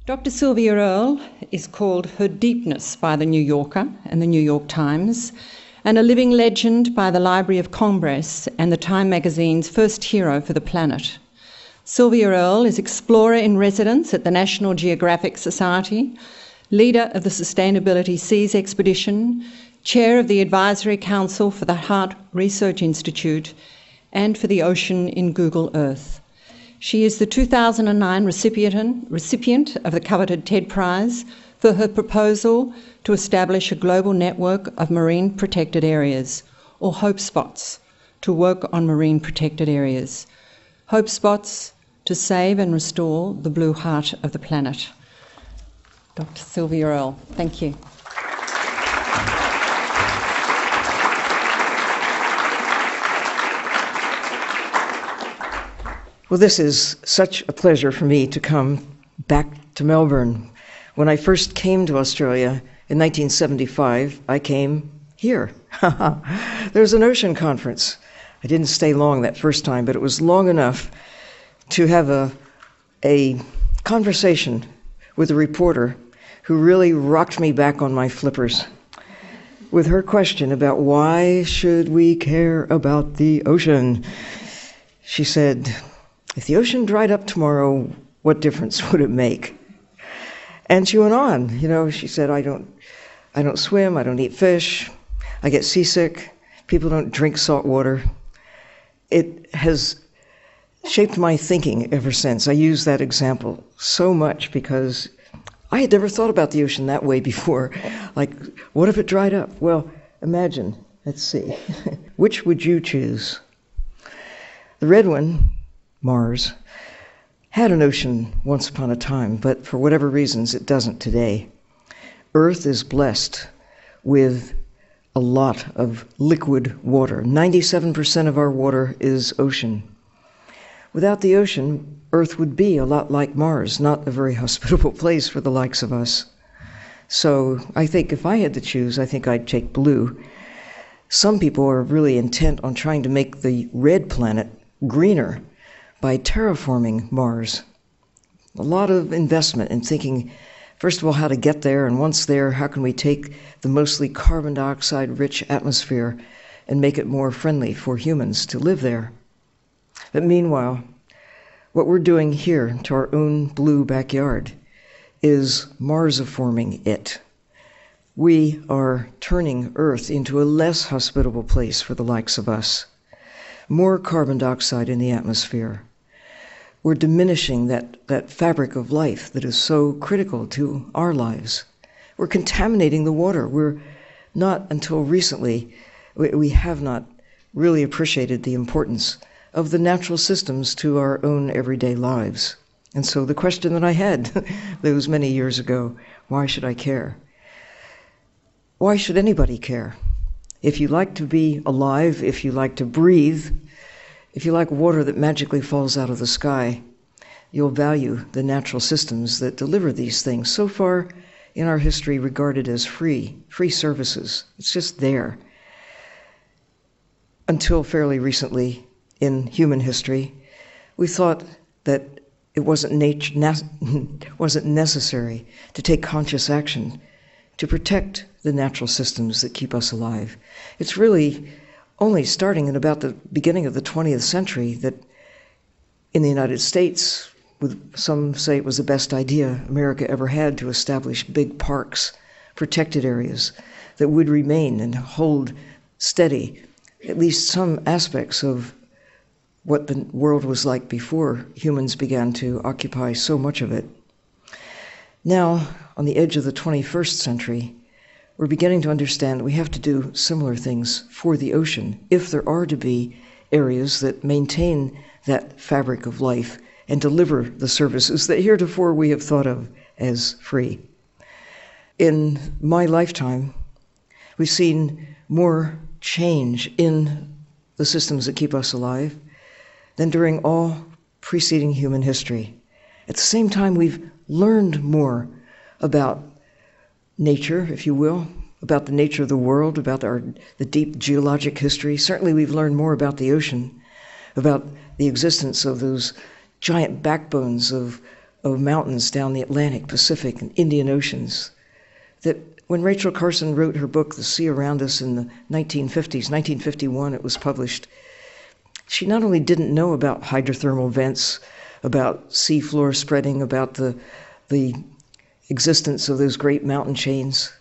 Dr. Sylvia Earle is called Her Deepness by the New Yorker and the New York Times, and a living legend by the Library of Congress and the Time magazine's first hero for the planet. Sylvia Earle is explorer in residence at the National Geographic Society, leader of the Sustainability Seas Expedition, chair of the Advisory Council for the Hart Research Institute, and for the Ocean in Google Earth. She is the 2009 recipient of the coveted TED Prize for her proposal to establish a global network of marine protected areas, or hope spots, to work on marine protected areas. Hope spots to save and restore the blue heart of the planet. Dr. Sylvia Earle, thank you. Well, this is such a pleasure for me to come back to Melbourne. When I first came to Australia in 1975, I came here. There was an ocean conference. I didn't stay long that first time, but it was long enough to have a conversation with a reporter who really rocked me back on my flippers with her question about why should we care about the ocean. She said, if the ocean dried up tomorrow, what difference would it make? And she went on, she said, I don't swim, I don't eat fish, I get seasick, people don't drink salt water. It has shaped my thinking ever since. I use that example so much because I had never thought about the ocean that way before. Like, what if it dried up? Well, imagine, let's see. Which would you choose? The red one, Mars, had an ocean once upon a time, but for whatever reasons, it doesn't today. Earth is blessed with a lot of liquid water. 97% of our water is ocean. Without the ocean, Earth would be a lot like Mars, not a very hospitable place for the likes of us. So I think if I had to choose, I think I'd take blue. Some people are really intent on trying to make the red planet greener by terraforming Mars. A lot of investment in thinking, first of all, how to get there, and once there, how can we take the mostly carbon dioxide-rich atmosphere and make it more friendly for humans to live there. But meanwhile, what we're doing here to our own blue backyard is Marsiforming it. We are turning Earth into a less hospitable place for the likes of us. More carbon dioxide in the atmosphere. We're diminishing that fabric of life that is so critical to our lives. We're contaminating the water. We're not, until recently, we have not really appreciated the importance of the natural systems to our own everyday lives. And so the question that I had those many years ago, why should I care? Why should anybody care? If you like to be alive, if you like to breathe, if you like water that magically falls out of the sky, you'll value the natural systems that deliver these things. So far in our history regarded as free services. It's just there. Until fairly recently in human history, we thought that it wasn't necessary to take conscious action to protect the natural systems that keep us alive. It's really only starting in about the beginning of the 20th century that in the United States, some say it was the best idea America ever had to establish big parks, protected areas that would remain and hold steady at least some aspects of what the world was like before humans began to occupy so much of it. Now, on the edge of the 21st century, we're beginning to understand that we have to do similar things for the ocean if there are to be areas that maintain that fabric of life and deliver the services that heretofore we have thought of as free. In my lifetime, we've seen more change in the systems that keep us alive than during all preceding human history. At the same time, we've learned more about nature, if you will, about the nature of the world, about the deep geologic history. Certainly we've learned more about the ocean, about the existence of those giant backbones of of mountains down the Atlantic, Pacific, and Indian Oceans, that when Rachel Carson wrote her book, The Sea Around Us, in the 1950s, 1951 it was published, she not only didn't know about hydrothermal vents, about seafloor spreading, about the existence of those great mountain chains,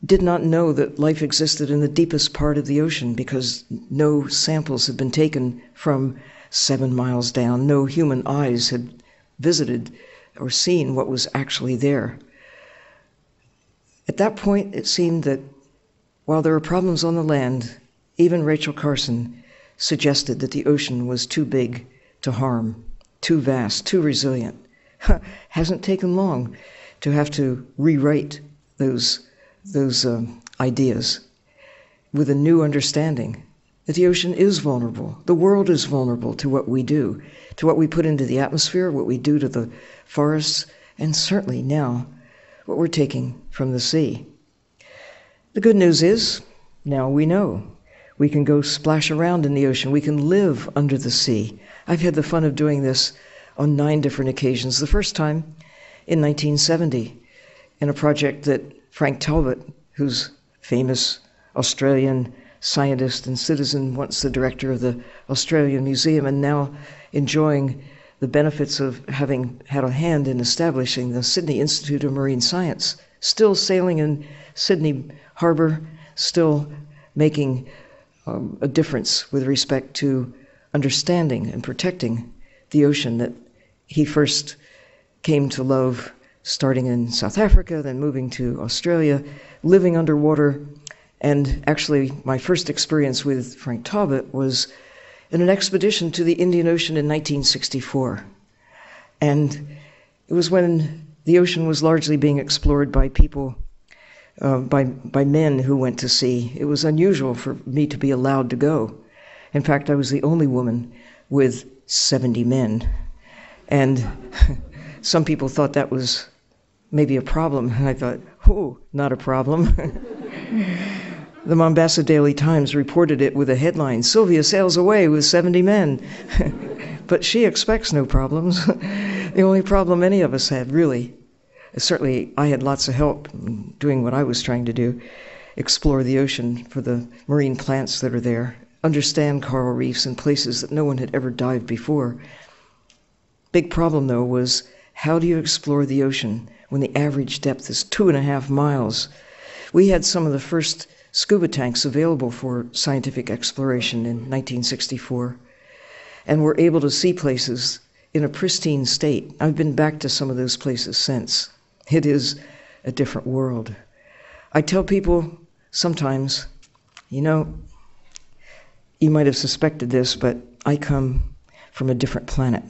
did not know that life existed in the deepest part of the ocean because no samples had been taken from 7 miles down. No human eyes had visited or seen what was actually there. At that point, it seemed that while there were problems on the land, even Rachel Carson suggested that the ocean was too big to harm, too vast, too resilient. Hasn't taken long to have to rewrite those ideas with a new understanding that the ocean is vulnerable. The world is vulnerable to what we do, to what we put into the atmosphere, what we do to the forests, and certainly now what we're taking from the sea. The good news is, now we know. We can go splash around in the ocean. We can live under the sea. I've had the fun of doing this on 9 different occasions. The first time in 1970 in a project that Frank Talbot, who's famous Australian scientist and citizen, once the director of the Australian Museum, and now enjoying the benefits of having had a hand in establishing the Sydney Institute of Marine Science, still sailing in Sydney Harbour, still making a difference with respect to understanding and protecting the ocean that he first came to love, starting in South Africa, then moving to Australia, living underwater. And actually, my first experience with Frank Talbot was in an expedition to the Indian Ocean in 1964. And it was when the ocean was largely being explored by people, by men who went to sea. It was unusual for me to be allowed to go. In fact, I was the only woman with 70 men. And some people thought that was maybe a problem. And I thought, oh, not a problem. The Mombasa Daily Times reported it with a headline, "Sylvia sails away with 70 men." But she expects no problems. The only problem any of us had, really, certainly I had lots of help doing what I was trying to do, explore the ocean for the marine plants that are there, understand coral reefs in places that no one had ever dived before. Big problem, though, was how do you explore the ocean when the average depth is 2.5 miles? We had some of the first scuba tanks available for scientific exploration in 1964, and were able to see places in a pristine state. I've been back to some of those places since. It is a different world. I tell people sometimes, you might have suspected this, but I come from a different planet.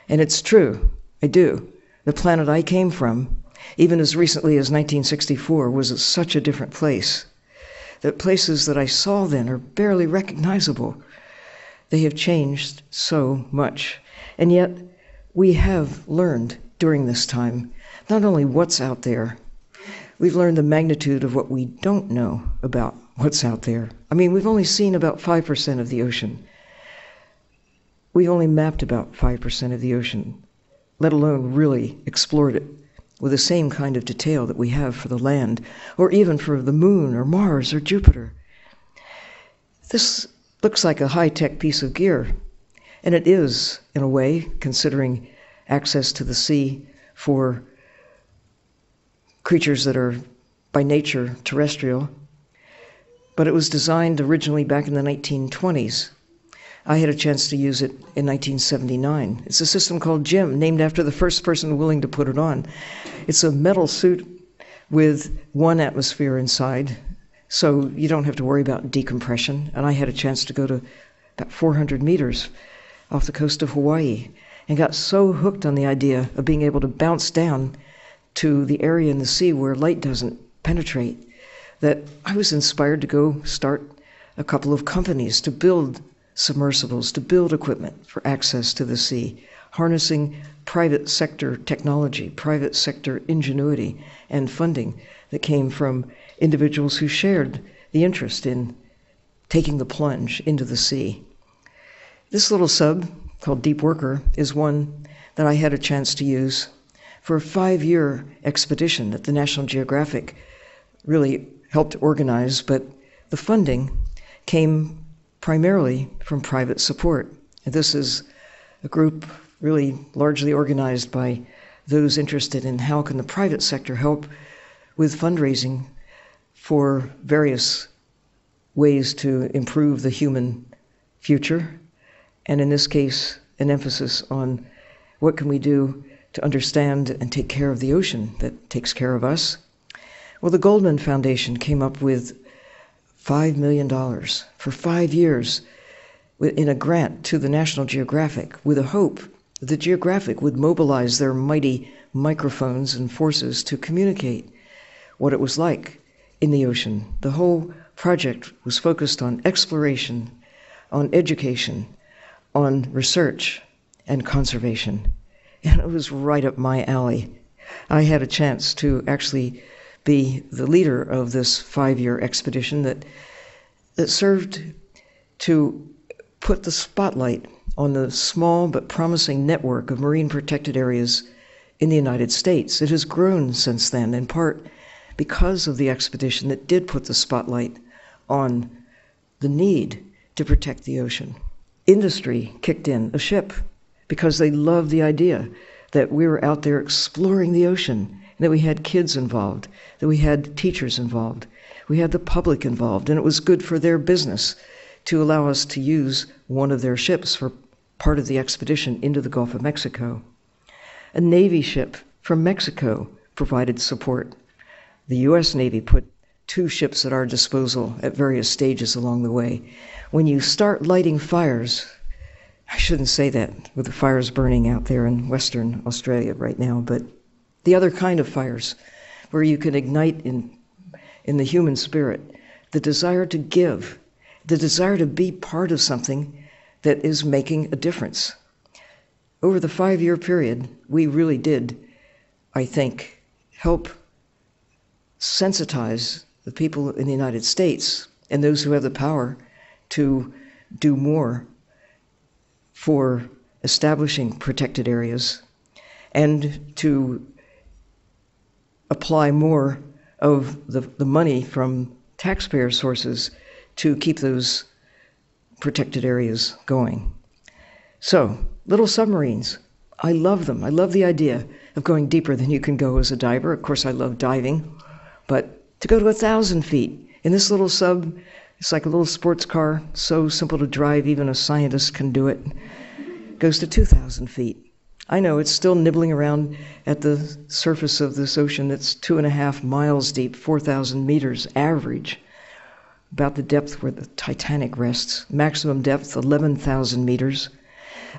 And it's true, I do. The planet I came from, even as recently as 1964, was such a different place that places that I saw then are barely recognizable. They have changed so much. And yet, we have learned during this time not only what's out there, we've learned the magnitude of what we don't know about what's out there. I mean, we've only seen about 5% of the ocean. We've only mapped about 5% of the ocean, let alone really explored it with the same kind of detail that we have for the land, or even for the moon or Mars or Jupiter. This looks like a high-tech piece of gear, and it is, in a way, considering access to the sea for creatures that are by nature terrestrial. But it was designed originally back in the 1920s. I had a chance to use it in 1979. It's a system called JIM, named after the first person willing to put it on. It's a metal suit with 1 atmosphere inside, so you don't have to worry about decompression. And I had a chance to go to about 400 meters off the coast of Hawaii and got so hooked on the idea of being able to bounce down to the area in the sea where light doesn't penetrate that I was inspired to go start a couple of companies to build submersibles, to build equipment for access to the sea, harnessing private sector technology, private sector ingenuity and funding that came from individuals who shared the interest in taking the plunge into the sea. This little sub, called Deep Worker, is one that I had a chance to use for a 5-year expedition that the National Geographic really helped organize, but the funding came primarily from private support. And this is a group really largely organized by those interested in how can the private sector help with fundraising for various ways to improve the human future, and in this case, an emphasis on what can we do to understand and take care of the ocean that takes care of us. Well, the Goldman Foundation came up with $5 million for 5 years in a grant to the National Geographic with a hope that the Geographic would mobilize their mighty microphones and forces to communicate what it was like in the ocean. The whole project was focused on exploration, on education, on research, and conservation. And it was right up my alley. I had a chance to actually be the leader of this 5-year expedition that served to put the spotlight on the small but promising network of marine protected areas in the United States. It has grown since then, in part because of the expedition that did put the spotlight on the need to protect the ocean. Industry kicked in a ship because they loved the idea that we were out there exploring the ocean, that we had kids involved, that we had teachers involved, we had the public involved, and it was good for their business to allow us to use one of their ships for part of the expedition into the Gulf of Mexico. A Navy ship from Mexico provided support. The U.S. Navy put 2 ships at our disposal at various stages along the way. When you start lighting fires, I shouldn't say that with the fires burning out there in Western Australia right now, but the other kind of fires where you can ignite in the human spirit the desire to give, the desire to be part of something that is making a difference. Over the 5-year period, we really did, I think, help sensitize the people in the United States and those who have the power to do more for establishing protected areas and to apply more of the money from taxpayer sources to keep those protected areas going. So, little submarines, I love them. I love the idea of going deeper than you can go as a diver. Of course, I love diving, but to go to 1,000 feet in this little sub, it's like a little sports car, so simple to drive, even a scientist can do it. It goes to 2,000 feet. I know it's still nibbling around at the surface of this ocean that's 2.5 miles deep, 4,000 meters average, about the depth where the Titanic rests. Maximum depth, 11,000 meters.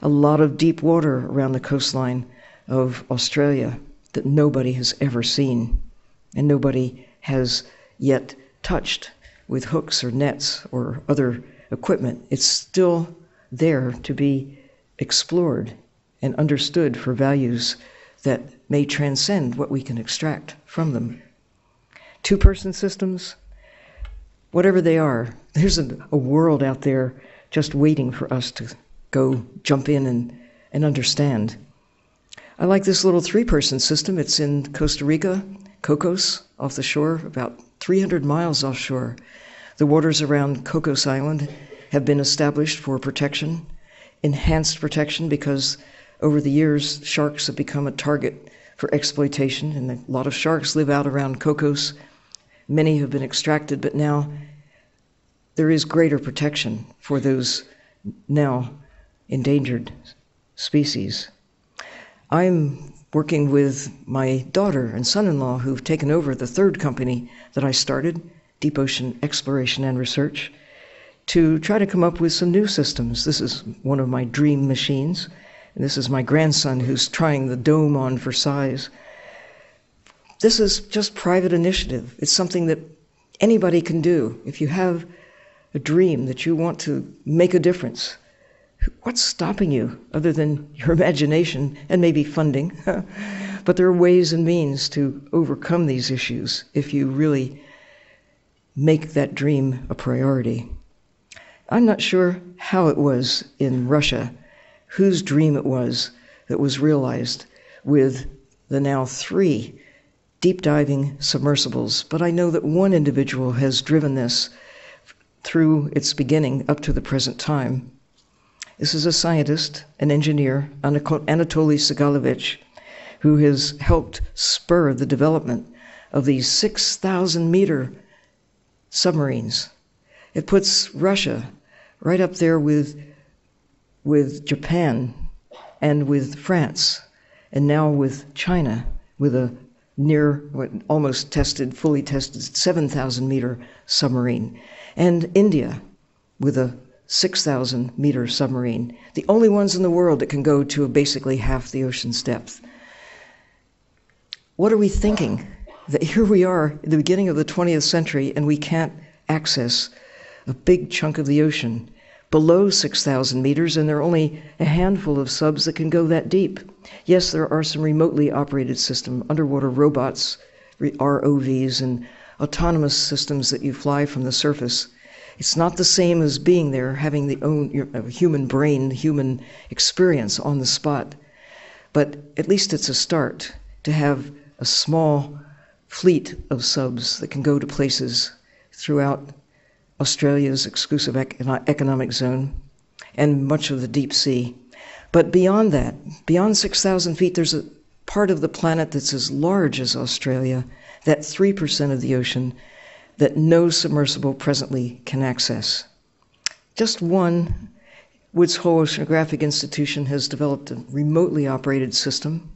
A lot of deep water around the coastline of Australia that nobody has ever seen and nobody has yet touched with hooks or nets or other equipment. It's still there to be explored and understood for values that may transcend what we can extract from them. 2-person systems, whatever they are, there's a world out there just waiting for us to go jump in and understand. I like this little 3-person system. It's in Costa Rica, Cocos, off the shore, about 300 miles offshore. The waters around Cocos Island have been established for protection, enhanced protection, because over the years, sharks have become a target for exploitation, and a lot of sharks live out around Cocos. Many have been extracted, but now there is greater protection for those now endangered species. I'm working with my daughter and son-in-law who've taken over the 3rd company that I started, Deep Ocean Exploration and Research, to try to come up with some new systems. This is one of my dream machines. And this is my grandson who's trying the dome on for size. This is just private initiative. It's something that anybody can do. If you have a dream that you want to make a difference, what's stopping you other than your imagination and maybe funding? But there are ways and means to overcome these issues if you really make that dream a priority. I'm not sure how it was in Russia, whose dream it was that was realized with the now 3 deep diving submersibles. But I know that one individual has driven this through its beginning up to the present time. This is a scientist, an engineer, Anatoly Sigalovich, who has helped spur the development of these 6,000-meter submarines. It puts Russia right up there with Japan and with France, and now with China, with a almost tested, fully tested 7,000-meter submarine, and India with a 6,000-meter submarine, the only ones in the world that can go to basically half the ocean's depth. What are we thinking? That here we are at the beginning of the 20th century and we can't access a big chunk of the ocean below 6,000 meters, and there are only a handful of subs that can go that deep. Yes, there are some remotely operated systems, underwater robots, ROVs, and autonomous systems that you fly from the surface. It's not the same as being there, having your human brain, human experience on the spot. But at least it's a start to have a small fleet of subs that can go to places throughout Australia's exclusive economic zone and much of the deep sea. But beyond that, beyond 6,000 feet, there's a part of the planet that's as large as Australia, that 3% of the ocean that no submersible presently can access. Just one, Woods Hole Oceanographic Institution has developed a remotely operated system.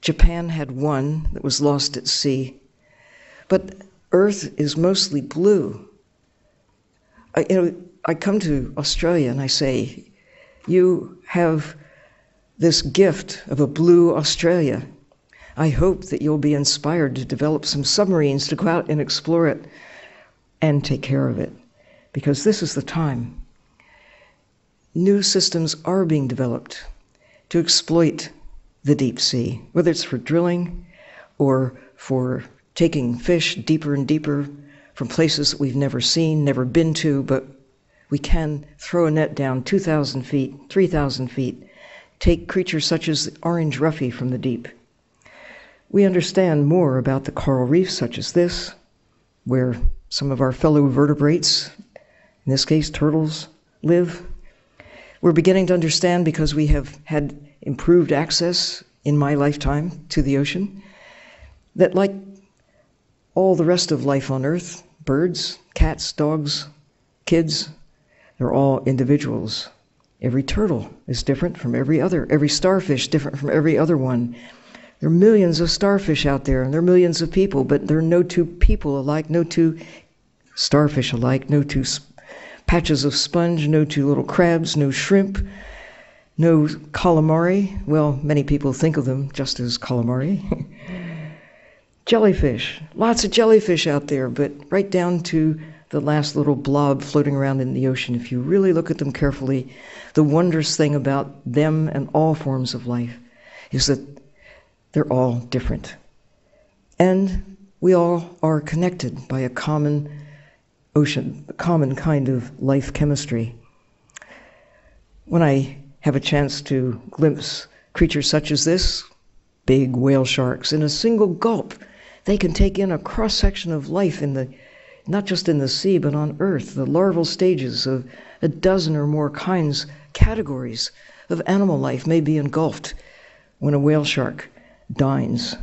Japan had one that was lost at sea. But Earth is mostly blue. I come to Australia and I say, you have this gift of a blue Australia. I hope that you'll be inspired to develop some submarines to go out and explore it and take care of it, because this is the time. New systems are being developed to exploit the deep sea, whether it's for drilling or for taking fish deeper and deeper from places that we've never seen, never been to, but we can throw a net down 2,000 feet, 3,000 feet, take creatures such as the orange roughy from the deep. We understand more about the coral reefs such as this, where some of our fellow vertebrates, in this case turtles, live. We're beginning to understand, because we have had improved access in my lifetime to the ocean, that like all the rest of life on Earth, birds, cats, dogs, kids, they're all individuals. Every turtle is different from every other. Every starfish different from every other one. There are millions of starfish out there, and there are millions of people, but there are no two people alike, no two starfish alike, no two patches of sponge, no two little crabs, no shrimp, no calamari. Well, many people think of them just as calamari. Jellyfish, lots of jellyfish out there, but right down to the last little blob floating around in the ocean. If you really look at them carefully, the wondrous thing about them and all forms of life is that they're all different. And we all are connected by a common ocean, a common kind of life chemistry. When I have a chance to glimpse creatures such as this, big whale sharks, in a single gulp, they can take in a cross-section of life not just in the sea, but on Earth, the larval stages of a dozen or more categories of animal life may be engulfed when a whale shark dines.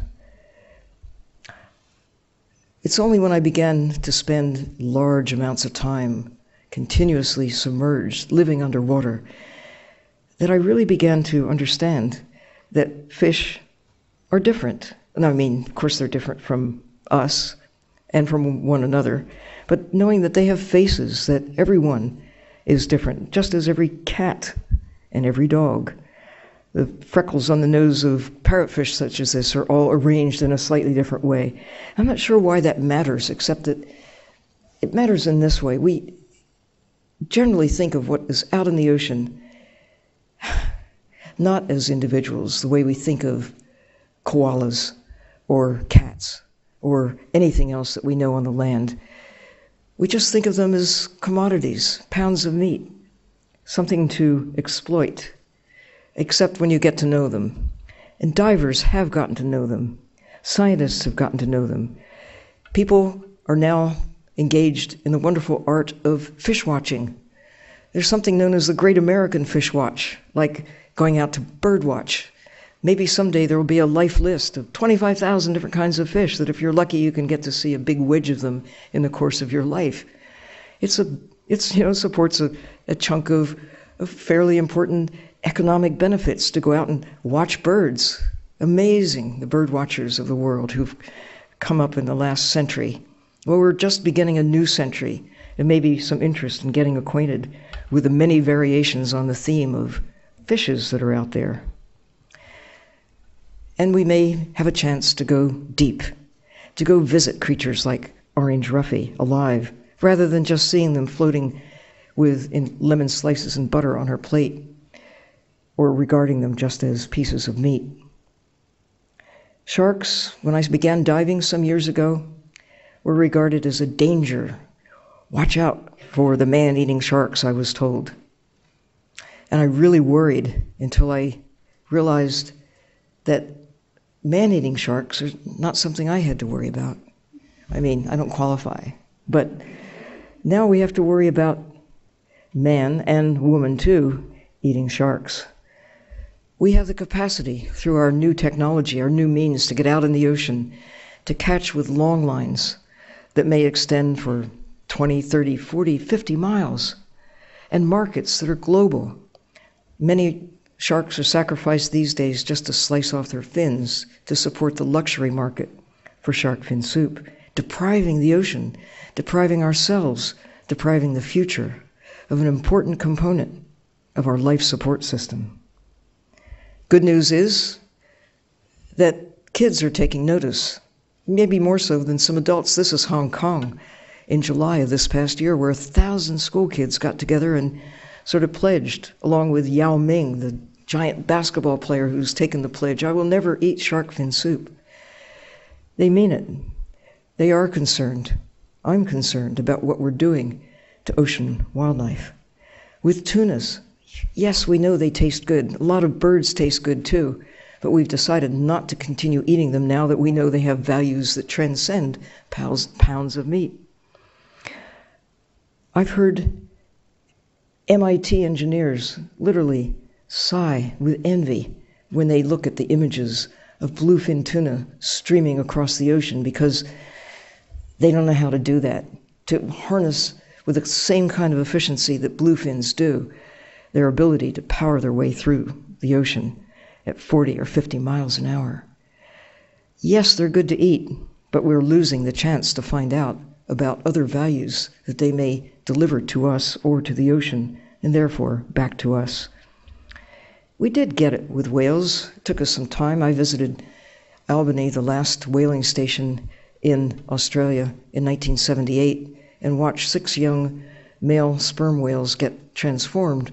It's only when I began to spend large amounts of time continuously submerged, living underwater, that I really began to understand that fish are different. And I mean, of course, they're different from us and from one another, but knowing that they have faces, that everyone is different, just as every cat and every dog. The freckles on the nose of parrotfish such as this are all arranged in a slightly different way. I'm not sure why that matters, except that it matters in this way. We generally think of what is out in the ocean not as individuals, the way we think of koalas or cats or anything else that we know on the land. We just think of them as commodities, pounds of meat, something to exploit. except when you get to know them. And divers have gotten to know them. Scientists have gotten to know them. People are now engaged in the wonderful art of fish watching. There's something known as the Great American Fish Watch, like going out to bird watch. Maybe someday there will be a life list of 25,000 different kinds of fish that if you're lucky you can get to see a big wedge of them in the course of your life. It supports a chunk of fairly important economic benefits to go out and watch birds. Amazing, the bird watchers of the world who've come up in the last century. Well, we're just beginning a new century. There may be some interest in getting acquainted with the many variations on the theme of fishes that are out there. And we may have a chance to go deep, to go visit creatures like orange roughy alive, rather than just seeing them floating in lemon slices and butter on her plate, or regarding them just as pieces of meat. Sharks, when I began diving some years ago, were regarded as a danger. Watch out for the man-eating sharks, I was told. And I really worried until I realized that man-eating sharks are not something I had to worry about. I mean, I don't qualify. But now we have to worry about man and woman, too, eating sharks. We have the capacity, through our new technology, our new means, to get out in the ocean, to catch with long lines that may extend for 20, 30, 40, 50 miles, and markets that are global. Many sharks are sacrificed these days just to slice off their fins to support the luxury market for shark fin soup, depriving the ocean, depriving ourselves, depriving the future of an important component of our life support system. Good news is that kids are taking notice, maybe more so than some adults. This is Hong Kong in July of this past year, where 1,000 school kids got together and sort of pledged, along with Yao Ming, the giant basketball player who's taken the pledge, I will never eat shark fin soup. They mean it. They are concerned. I'm concerned about what we're doing to ocean wildlife. With tunas, yes, we know they taste good. A lot of birds taste good too, but we've decided not to continue eating them now that we know they have values that transcend pounds of meat. I've heard MIT engineers literally sigh with envy when they look at the images of bluefin tuna streaming across the ocean, because they don't know how to do that, to harness with the same kind of efficiency that bluefins do their ability to power their way through the ocean at 40 or 50 miles an hour. Yes, they're good to eat, but we're losing the chance to find out about other values that they may deliver to us or to the ocean, and therefore back to us. We did get it with whales. It took us some time. I visited Albany, the last whaling station in Australia, in 1978, and watched 6 young male sperm whales get transformed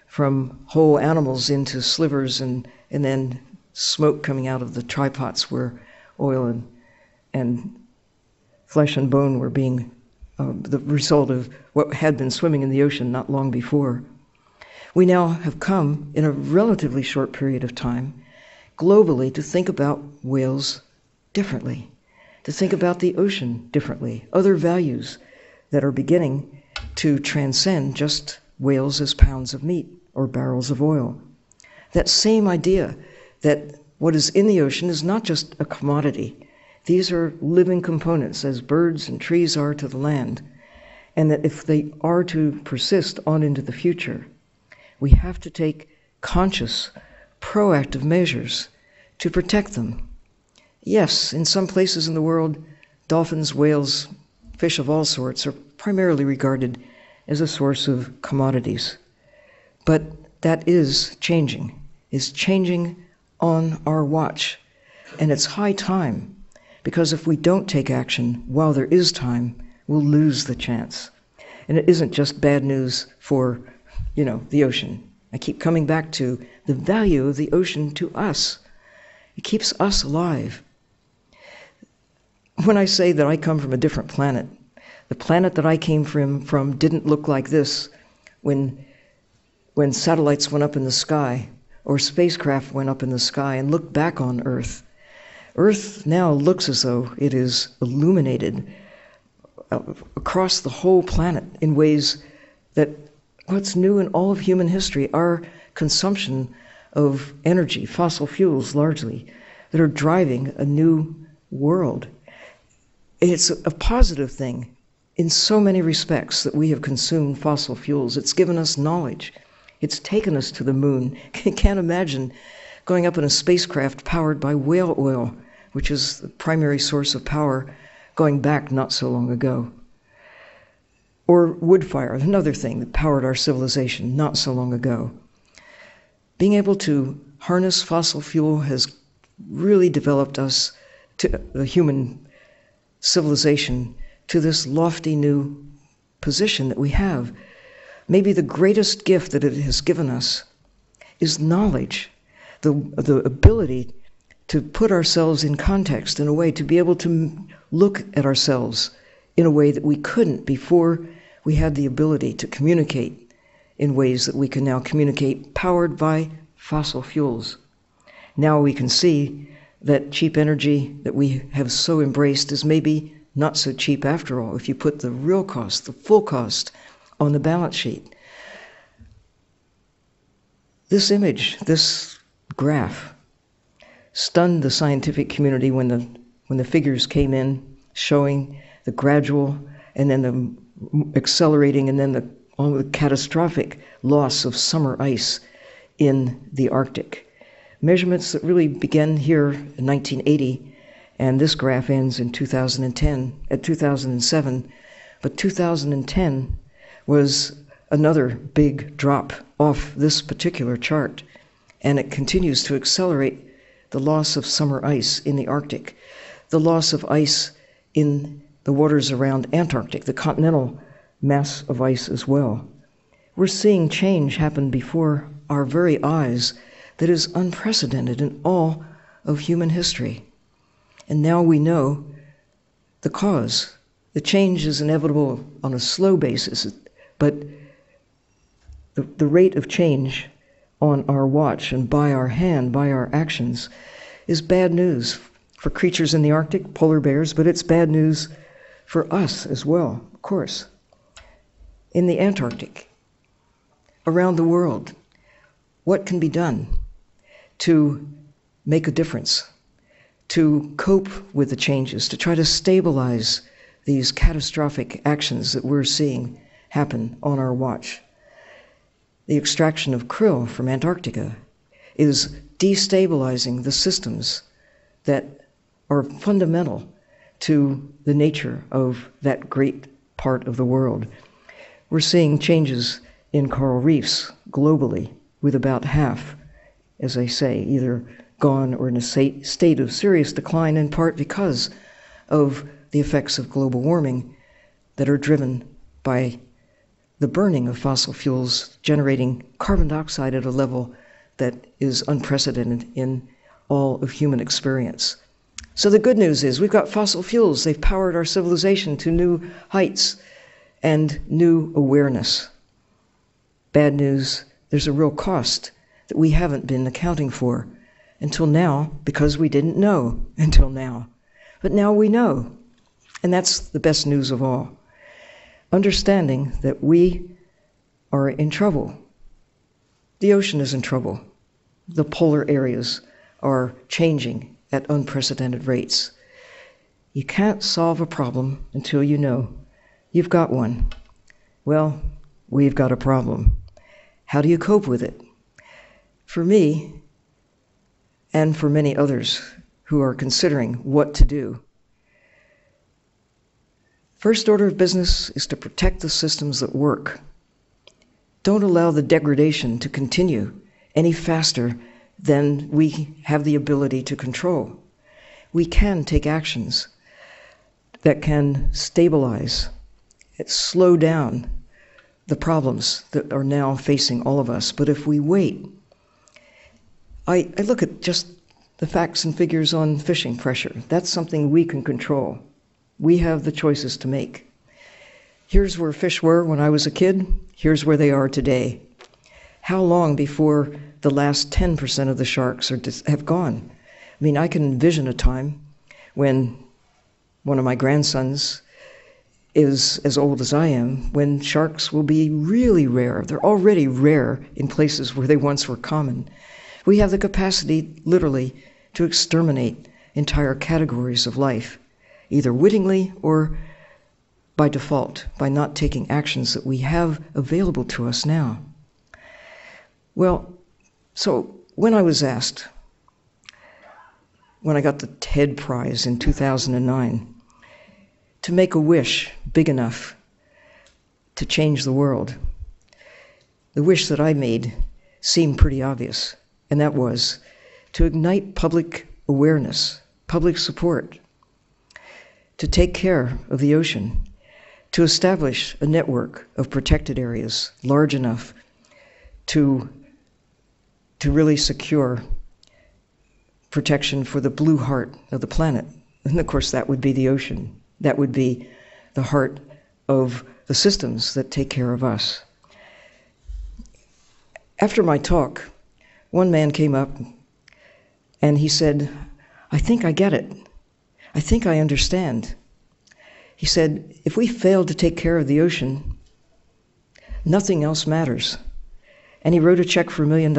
from whole animals into slivers, and then smoke coming out of the trypots where oil and flesh and bone were being the result of what had been swimming in the ocean not long before. We now have come, in a relatively short period of time, globally to think about whales differently, to think about the ocean differently, other values that are beginning to transcend just whales as pounds of meat or barrels of oil. That same idea that what is in the ocean is not just a commodity. These are living components, as birds and trees are to the land, and that if they are to persist on into the future, we have to take conscious, proactive measures to protect them. Yes, in some places in the world, dolphins, whales, fish of all sorts are primarily regarded as a source of commodities. But that is changing on our watch. And it's high time, because if we don't take action while there is time, we'll lose the chance. And it isn't just bad news for, the ocean. I keep coming back to the value of the ocean to us. It keeps us alive. When I say that I come from a different planet, the planet that I came from didn't look like this when satellites went up in the sky or spacecraft went up in the sky and looked back on Earth. Earth now looks as though it is illuminated across the whole planet in ways that what's new in all of human history, our consumption of energy, fossil fuels largely, that are driving a new world. It's a positive thing in so many respects that we have consumed fossil fuels. It's given us knowledge. It's taken us to the moon. You can't imagine going up in a spacecraft powered by whale oil, which is the primary source of power going back not so long ago. Or wood fire, another thing that powered our civilization not so long ago. Being able to harness fossil fuel has really developed us, to the human civilization, to this lofty new position that we have. Maybe the greatest gift that it has given us is knowledge, the ability to put ourselves in context in a way, to be able to look at ourselves in a way that we couldn't before we had the ability to communicate in ways that we can now communicate powered by fossil fuels. Now we can see that cheap energy that we have so embraced is maybe not so cheap after all, if you put the real cost, the full cost, on the balance sheet. This image, this graph, stunned the scientific community when the figures came in, showing the gradual and then the accelerating and then the catastrophic loss of summer ice in the Arctic. Measurements that really began here in 1980, and this graph ends in 2007. But 2010 was another big drop off this particular chart, and it continues to accelerate the loss of summer ice in the Arctic, the loss of ice in the waters around Antarctic, the continental mass of ice as well. We're seeing change happen before our very eyes that is unprecedented in all of human history. And now we know the cause. The change is inevitable on a slow basis, but the rate of change on our watch and by our hand, by our actions, is bad news for creatures in the Arctic, polar bears, but it's bad news for us as well, of course. In the Antarctic, around the world, what can be done to make a difference, to cope with the changes, to try to stabilize these catastrophic actions that we're seeing happen on our watch? The extraction of krill from Antarctica is destabilizing the systems that are fundamental to the nature of that great part of the world. We're seeing changes in coral reefs globally, with about half, as I say, either gone or in a state of serious decline, in part because of the effects of global warming that are driven by the burning of fossil fuels, generating carbon dioxide at a level that is unprecedented in all of human experience. So the good news is we've got fossil fuels. They've powered our civilization to new heights and new awareness. Bad news, there's a real cost that we haven't been accounting for until now, because we didn't know until now. But now we know, and that's the best news of all. Understanding that we are in trouble. The ocean is in trouble. The polar areas are changing at unprecedented rates. You can't solve a problem until you know you've got one. Well, we've got a problem. How do you cope with it? For me, and for many others who are considering what to do, first order of business is to protect the systems that work. Don't allow the degradation to continue any faster than we have the ability to control. We can take actions that can stabilize, slow down the problems that are now facing all of us. But if we wait, I look at just the facts and figures on fishing pressure. That's something we can control. We have the choices to make. Here's where fish were when I was a kid. Here's where they are today. How long before the last 10% of the sharks have gone? I mean, I can envision a time when one of my grandsons is as old as I am, when sharks will be really rare. They're already rare in places where they once were common. We have the capacity, literally, to exterminate entire categories of life, either wittingly or by default, by not taking actions that we have available to us now. Well, so when I was asked, when I got the TED Prize in 2009, to make a wish big enough to change the world, the wish that I made seemed pretty obvious, and that was to ignite public awareness, public support, to take care of the ocean, to establish a network of protected areas large enough to really secure protection for the blue heart of the planet. And of course, that would be the ocean. That would be the heart of the systems that take care of us. After my talk, one man came up and he said, "I think I get it. I think I understand." He said, "If we fail to take care of the ocean, nothing else matters." And he wrote a check for $1 million.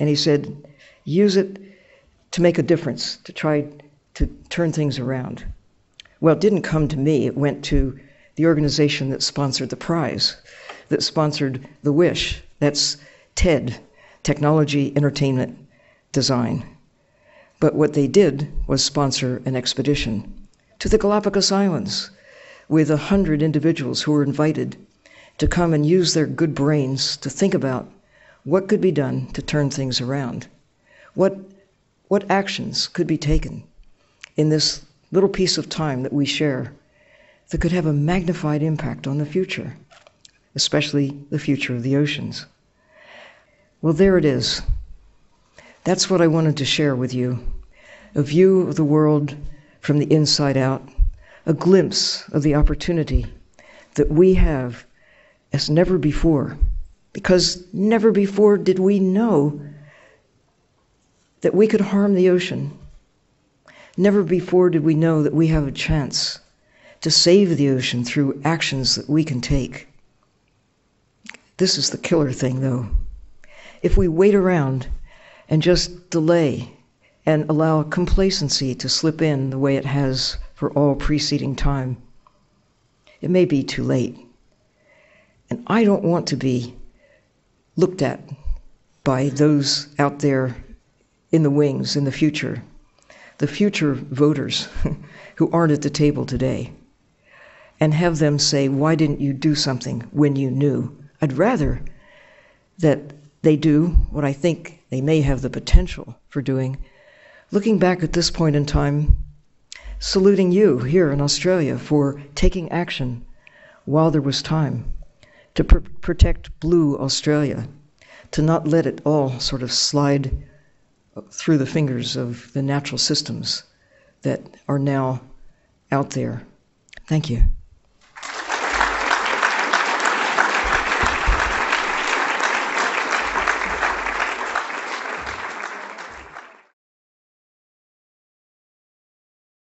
And he said, "Use it to make a difference, to try to turn things around." Well, it didn't come to me. It went to the organization that sponsored the prize, that sponsored the wish. That's TED, Technology, Entertainment, Design. But what they did was sponsor an expedition to the Galapagos Islands with 100 individuals who were invited to come and use their good brains to think about what could be done to turn things around. What actions could be taken in this little piece of time that we share that could have a magnified impact on the future, especially the future of the oceans. Well, there it is. That's what I wanted to share with you. A view of the world from the inside out, a glimpse of the opportunity that we have as never before, because never before did we know that we could harm the ocean. Never before did we know that we have a chance to save the ocean through actions that we can take. This is the killer thing, though. If we wait around and just delay and allow complacency to slip in the way it has for all preceding time, it may be too late. And I don't want to be looked at by those out there in the wings in the future voters who aren't at the table today, and have them say, "Why didn't you do something when you knew?" I'd rather that they do what I think they may have the potential for doing, looking back at this point in time, saluting you here in Australia for taking action while there was time to protect blue Australia, to not let it all sort of slide through the fingers of the natural systems that are now out there. Thank you.